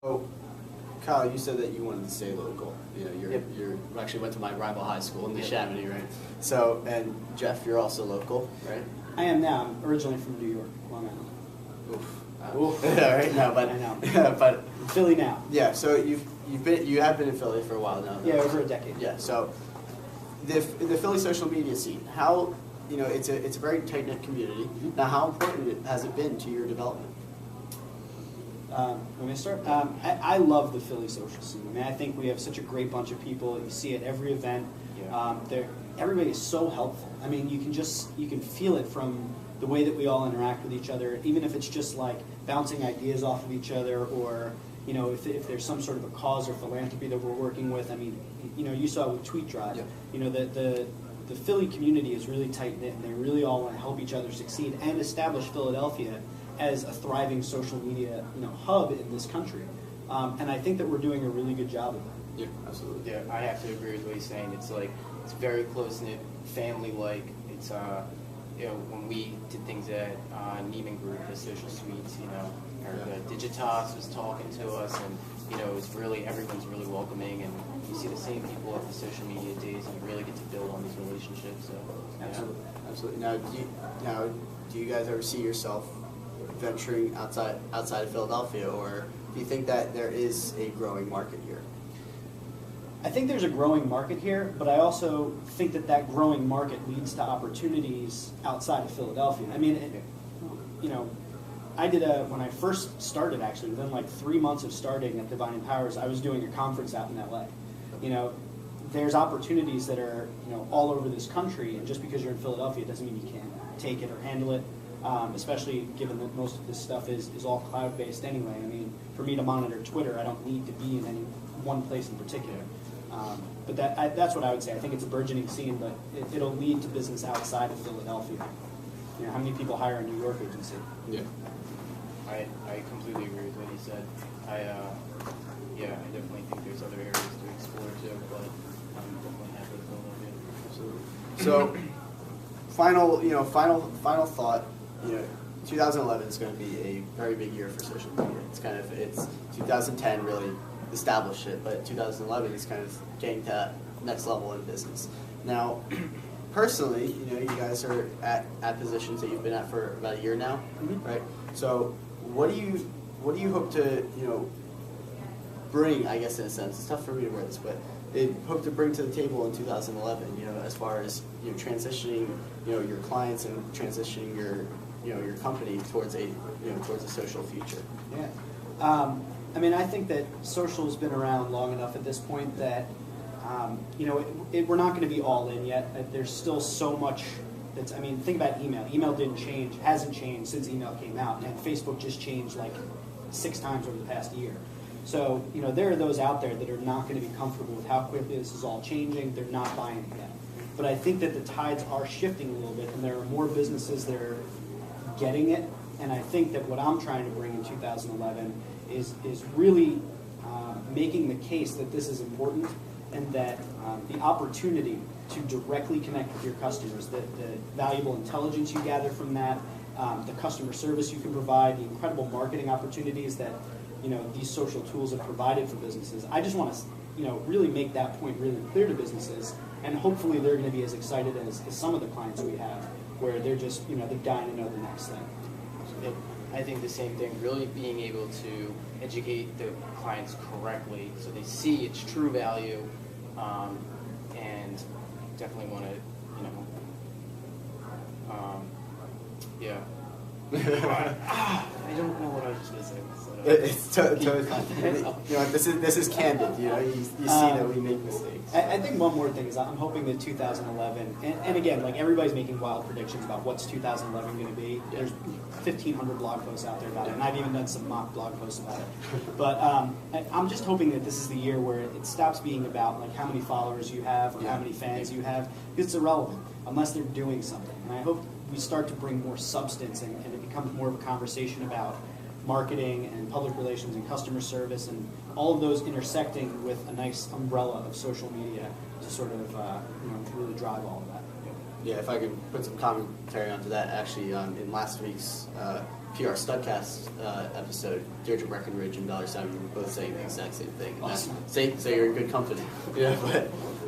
So, Kyle, you said that you wanted to stay local. You know, you actually went to my rival high school in the Chamonix, right? So, and Jeff, you're also local, right? I am now. I'm originally from New York, Long Island. Oof. All right, no, but I know. but Philly now. yeah. So you have been in Philly for a while now. Yeah, over a decade. Yeah. So the Philly social media scene, how, you know, it's a very tight knit community. Mm-hmm. Now, how important has it been to your development? Want me to start? I love the Philly social scene. I mean, I think we have such a great bunch of people. You see at every event. Yeah. Everybody is so helpful. I mean, you can feel it from the way that we all interact with each other, even if it's just like bouncing ideas off of each other, or, you know, if there's some sort of a cause or philanthropy that we're working with. I mean, you know, you saw with Tweet Drive. Yeah. You know, the Philly community is really tight knit, and they really all want to help each other succeed and establish Philadelphia as a thriving social media, you know, hub in this country. And I think that we're doing a really good job of that. Yeah, absolutely. Yeah, I have to agree with what he's saying. It's like, it's very close-knit, family-like. It's, you know, when we did things at Neiman Group, the social suites, you know, Erica Digitas was talking to us, and, you know, it's really, everyone's really welcoming, and you see the same people at the social media days, and you really get to build on these relationships. So, Absolutely, absolutely. Now, do you guys ever see yourself venturing outside of Philadelphia, or do you think that there is a growing market here? I think there's a growing market here, but I also think that growing market leads to opportunities outside of Philadelphia. I mean, you know, when I first started, actually, within like 3 months of starting at Divine Powers, I was doing a conference out in LA. You know, there's opportunities that are, you know, all over this country, and just because you're in Philadelphia doesn't mean you can't take it or handle it, especially given that most of this stuff is all cloud-based anyway. I mean, for me to monitor Twitter, I don't need to be in any one place in particular. But that's what I would say. I think it's a burgeoning scene, but it'll lead to business outside of Philadelphia. You know, how many people hire a New York agency? Yeah. I completely agree with what he said. I definitely think there's other areas to explore too, but I'm definitely happy with Philadelphia. Absolutely. So, final thought. You know, 2011 is going to be a very big year for social media. It's 2010 really established it, but 2011 is kind of getting to that next level in business. Now, personally, you know, you guys are at positions that you've been at for about a year now, right? So, what do you hope to, you know, bring? I guess in a sense, it's tough for me to word this, but hope to bring to the table in 2011. You know, as far as, you know, transitioning, you know, your clients and transitioning your company towards a social future. Yeah. I mean, I think that social's been around long enough at this point that, you know, we're not going to be all in yet. There's still so much that's, I mean, think about email. Email hasn't changed since email came out, and Facebook just changed like 6 times over the past year. So, you know, there are those out there that are not going to be comfortable with how quickly this is all changing. They're not buying it yet. But I think that the tides are shifting a little bit, and there are more businesses that are getting it. And I think that what I'm trying to bring in 2011 is really making the case that this is important, and that the opportunity to directly connect with your customers, the valuable intelligence you gather from that, the customer service you can provide, the incredible marketing opportunities that, you know, these social tools have provided for businesses. I just want to, you know, really make that point really clear to businesses, and hopefully they're going to be as excited as some of the clients we have, where they're just, you know, they're dying to know the next thing. I think the same thing, really being able to educate the clients correctly so they see its true value, and definitely want to, you know, yeah. I don't know what I was just going to say. It's totally fine. You know, this is candid. You know, you see that we make mistakes. I think one more thing is I'm hoping that 2011, and again, like everybody's making wild predictions about what's 2011 going to be. There's 1,500 blog posts out there about it, and I've even done some mock blog posts about it. But I'm just hoping that this is the year where it stops being about like how many followers you have or how many fans you have. It's irrelevant unless they're doing something. And I hope we start to bring more substance, and it becomes more of a conversation about marketing and public relations and customer service, and all of those intersecting with a nice umbrella of social media to sort of you know, really drive all of that. Yeah, if I can put some commentary onto that, actually, in last week's PR Studcast episode, Deirdre Breckenridge and Dollar Simon were both saying the exact same thing. Awesome. So you're in good company. Yeah,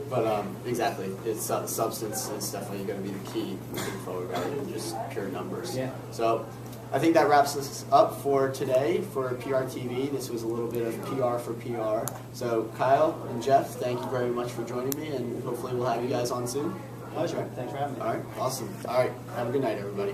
but exactly, it's substance is definitely going to be the key moving forward, rather than just pure numbers. Yeah. So I think that wraps us up for today for PRTV. This was a little bit of PR for PR. So Kyle and Jeff, thank you very much for joining me, and hopefully we'll have you guys on soon. Pleasure. Thanks for having me. All right, awesome. All right, have a good night, everybody.